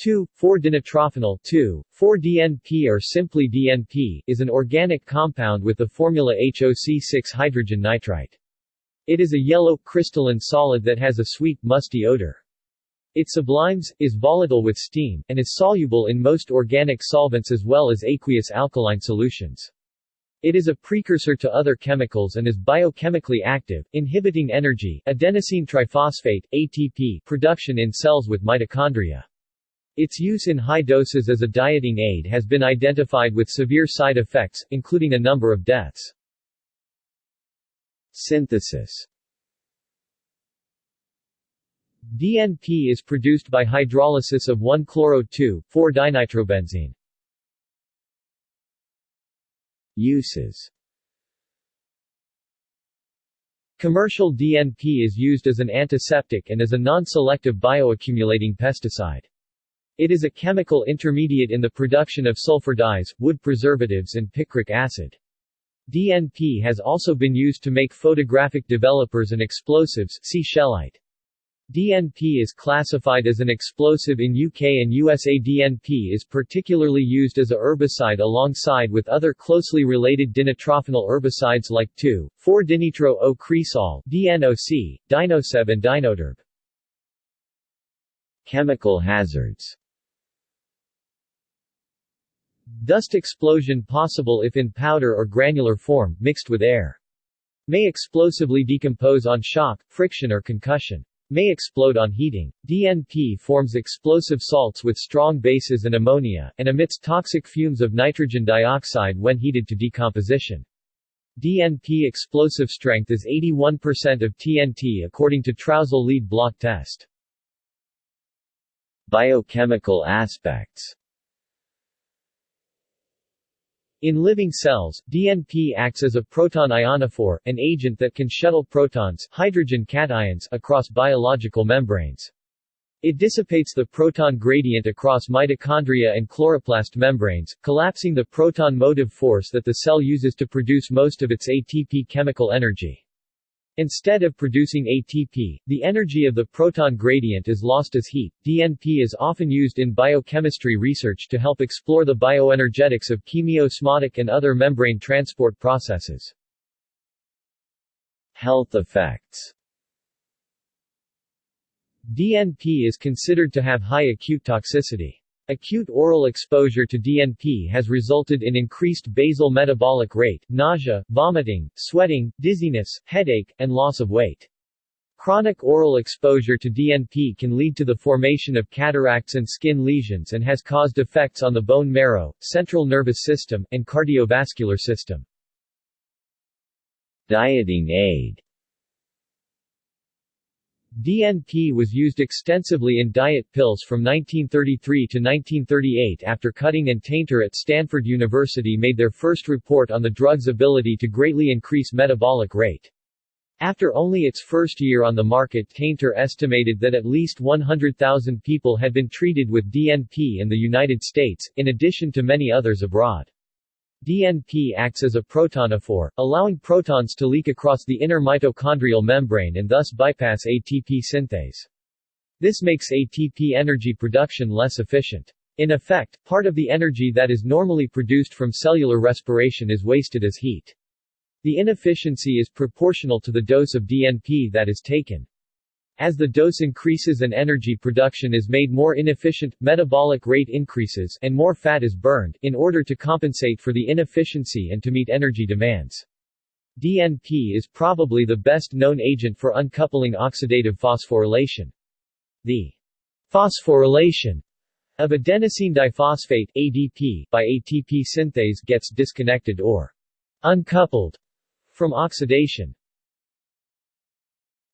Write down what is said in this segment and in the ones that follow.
2,4-dinitrophenyl 2,4-DNP or simply DNP, is an organic compound with the formula HOC6 hydrogen nitrite. It is a yellow, crystalline solid that has a sweet, musty odor. It sublimes, is volatile with steam, and is soluble in most organic solvents as well as aqueous alkaline solutions. It is a precursor to other chemicals and is biochemically active, inhibiting energy adenosine triphosphate, ATP, production in cells with mitochondria. Its use in high doses as a dieting aid has been identified with severe side effects, including a number of deaths. Synthesis. DNP is produced by hydrolysis of 1-chloro-2,4-dinitrobenzene. Uses. Commercial DNP is used as an antiseptic and as a non-selective bioaccumulating pesticide. It is a chemical intermediate in the production of sulfur dyes, wood preservatives and picric acid. DNP has also been used to make photographic developers and explosives, see shellite. DNP is classified as an explosive in UK and USA. DNP is particularly used as a herbicide alongside with other closely related dinitrophenyl herbicides like 2,4-dinitro-o-cresol (DNOC), Dinoseb and Dinoderb. Chemical hazards. Dust explosion possible if in powder or granular form, mixed with air. May explosively decompose on shock, friction or concussion. May explode on heating. DNP forms explosive salts with strong bases and ammonia, and emits toxic fumes of nitrogen dioxide when heated to decomposition. DNP explosive strength is 81% of TNT according to Trousel lead block test. Biochemical aspects. In living cells, DNP acts as a proton ionophore, an agent that can shuttle protons, hydrogen cations, across biological membranes. It dissipates the proton gradient across mitochondria and chloroplast membranes, collapsing the proton motive force that the cell uses to produce most of its ATP chemical energy. Instead of producing ATP, the energy of the proton gradient is lost as heat. DNP is often used in biochemistry research to help explore the bioenergetics of chemiosmotic and other membrane transport processes. Health effects. DNP is considered to have high acute toxicity. Acute oral exposure to DNP has resulted in increased basal metabolic rate, nausea, vomiting, sweating, dizziness, headache, and loss of weight. Chronic oral exposure to DNP can lead to the formation of cataracts and skin lesions and has caused effects on the bone marrow, central nervous system, and cardiovascular system. Dieting aid. DNP was used extensively in diet pills from 1933 to 1938 after Cutting and Tainter at Stanford University made their first report on the drug's ability to greatly increase metabolic rate. After only its first year on the market, Tainter estimated that at least 100,000 people had been treated with DNP in the United States, in addition to many others abroad. DNP acts as a protonophore, allowing protons to leak across the inner mitochondrial membrane and thus bypass ATP synthase. This makes ATP energy production less efficient. In effect, part of the energy that is normally produced from cellular respiration is wasted as heat. The inefficiency is proportional to the dose of DNP that is taken. As the dose increases and energy production is made more inefficient, metabolic rate increases, and more fat is burned, in order to compensate for the inefficiency and to meet energy demands. DNP is probably the best known agent for uncoupling oxidative phosphorylation. The phosphorylation of adenosine diphosphate (ADP) by ATP synthase gets disconnected or uncoupled from oxidation.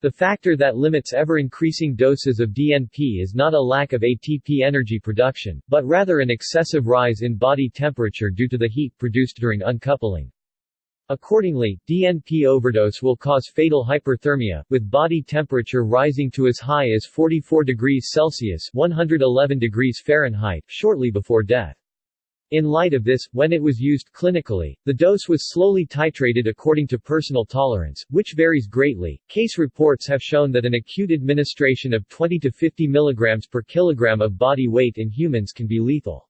The factor that limits ever-increasing doses of DNP is not a lack of ATP energy production, but rather an excessive rise in body temperature due to the heat produced during uncoupling. Accordingly, DNP overdose will cause fatal hyperthermia, with body temperature rising to as high as 44 degrees Celsius (111 degrees Fahrenheit) shortly before death. In light of this, when it was used clinically, the dose was slowly titrated according to personal tolerance, which varies greatly. Case reports have shown that an acute administration of 20 to 50 mg per kilogram of body weight in humans can be lethal.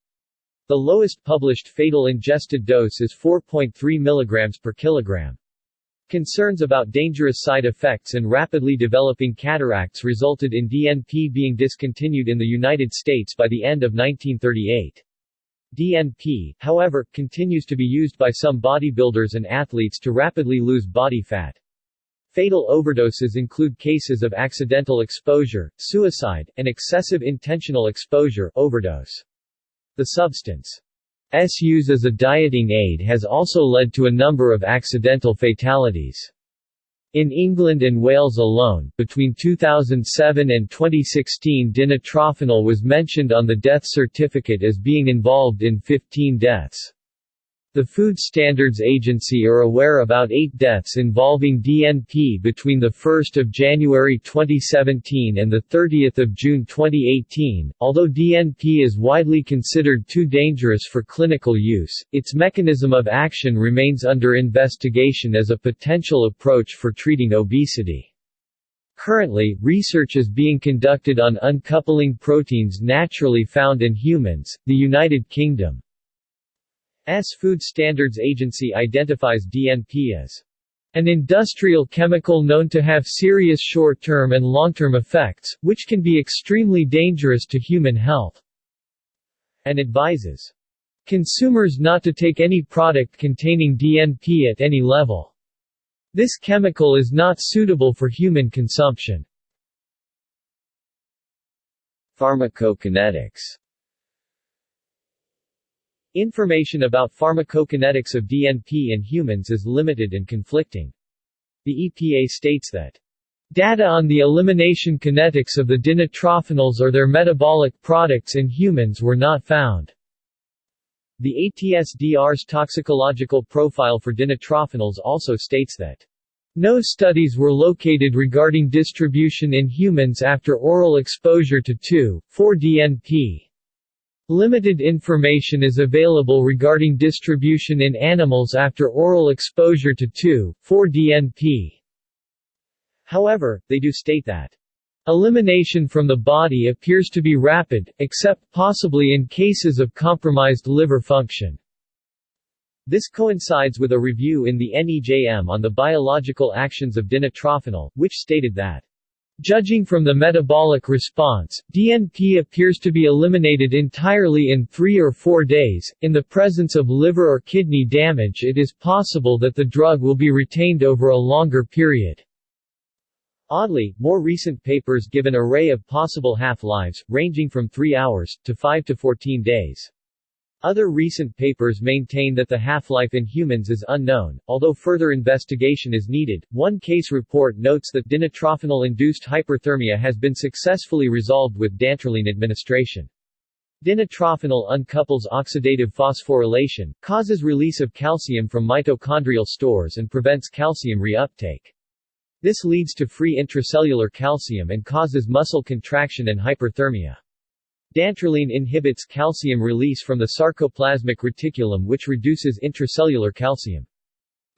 The lowest published fatal ingested dose is 4.3 mg per kilogram. Concerns about dangerous side effects and rapidly developing cataracts resulted in DNP being discontinued in the United States by the end of 1938. DNP, however, continues to be used by some bodybuilders and athletes to rapidly lose body fat. Fatal overdoses include cases of accidental exposure, suicide, and excessive intentional exposure overdose. The substance's use as a dieting aid has also led to a number of accidental fatalities. In England and Wales alone, between 2007 and 2016, dinitrophenol was mentioned on the death certificate as being involved in 15 deaths. The Food Standards Agency are aware about 8 deaths involving DNP between 1 January 2017 and 30 June 2018. Although DNP is widely considered too dangerous for clinical use, its mechanism of action remains under investigation as a potential approach for treating obesity. Currently, research is being conducted on uncoupling proteins naturally found in humans. The United Kingdom Food Standards Agency identifies DNP as an industrial chemical known to have serious short-term and long-term effects, which can be extremely dangerous to human health, and advises consumers not to take any product containing DNP at any level. This chemical is not suitable for human consumption. Pharmacokinetics. Information about pharmacokinetics of DNP in humans is limited and conflicting. The EPA states that data on the elimination kinetics of the dinitrophenols or their metabolic products in humans were not found. The ATSDR's toxicological profile for dinitrophenols also states that no studies were located regarding distribution in humans after oral exposure to 2,4-DNP. Limited information is available regarding distribution in animals after oral exposure to 2,4-DNP. However, they do state that elimination from the body appears to be rapid, except possibly in cases of compromised liver function. This coincides with a review in the NEJM on the biological actions of dinitrophenol, which stated that judging from the metabolic response, DNP appears to be eliminated entirely in 3 or 4 days. In the presence of liver or kidney damage, it is possible that the drug will be retained over a longer period. Oddly, more recent papers give an array of possible half-lives, ranging from 3 hours to 5 to 14 days. Other recent papers maintain that the half-life in humans is unknown, although further investigation is needed. One case report notes that dinitrophenol-induced hyperthermia has been successfully resolved with dantrolene administration. Dinitrophenol uncouples oxidative phosphorylation, causes release of calcium from mitochondrial stores and prevents calcium reuptake. This leads to free intracellular calcium and causes muscle contraction and hyperthermia. Dantrolene inhibits calcium release from the sarcoplasmic reticulum, which reduces intracellular calcium.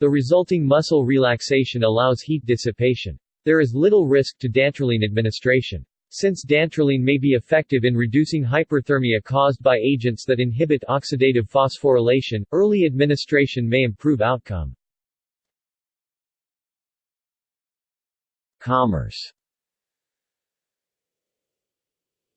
The resulting muscle relaxation allows heat dissipation. There is little risk to dantrolene administration. Since dantrolene may be effective in reducing hyperthermia caused by agents that inhibit oxidative phosphorylation, early administration may improve outcome. Commerce.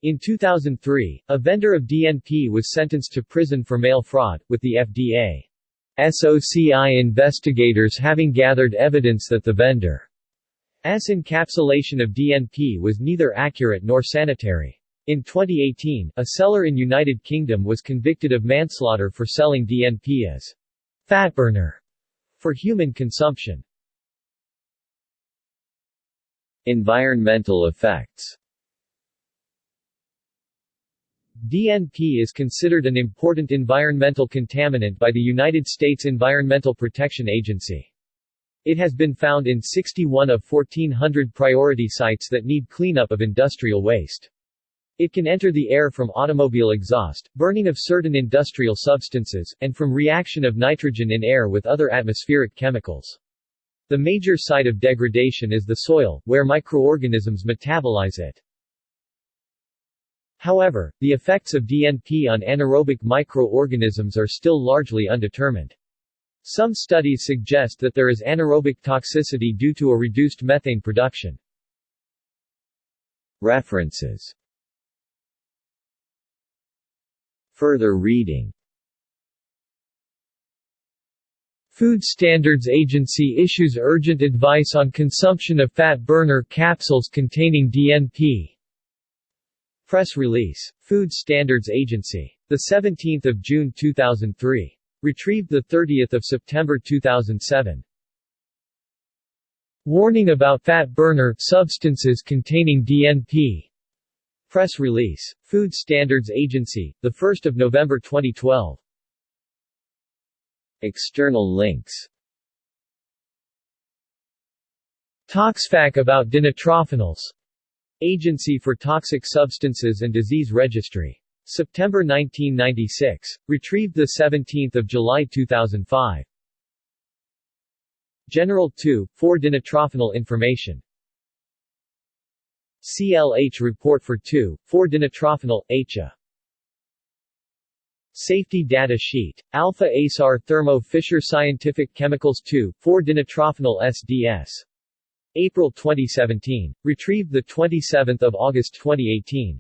In 2003, a vendor of DNP was sentenced to prison for mail fraud, with the FDA's OCI investigators having gathered evidence that the vendor's encapsulation of DNP was neither accurate nor sanitary. In 2018, a seller in United Kingdom was convicted of manslaughter for selling DNP as fat burner for human consumption. Environmental effects. DNP is considered an important environmental contaminant by the United States Environmental Protection Agency. It has been found in 61 of 1,400 priority sites that need cleanup of industrial waste. It can enter the air from automobile exhaust, burning of certain industrial substances, and from reaction of nitrogen in air with other atmospheric chemicals. The major site of degradation is the soil, where microorganisms metabolize it. However, the effects of DNP on anaerobic microorganisms are still largely undetermined. Some studies suggest that there is anaerobic toxicity due to a reduced methane production. References. Further reading. Food Standards Agency issues urgent advice on consumption of fat burner capsules containing DNP. Press release. Food Standards Agency. 17 June 2003. Retrieved 30 September 2007. Warning about fat burner substances containing DNP. Press release. Food Standards Agency, 1 November 2012. External links. ToxFac about dinitrophenols. Agency for Toxic Substances and Disease Registry. September 1996. Retrieved 17 July 2005. General 2, 4-dinitrophenol information. CLH report for 2,4-dinitrophenol, HA. Safety data sheet. Alpha ASAR Thermo Fisher Scientific Chemicals 2,4-dinitrophenol SDS. April 2017. Retrieved 27 August 2018.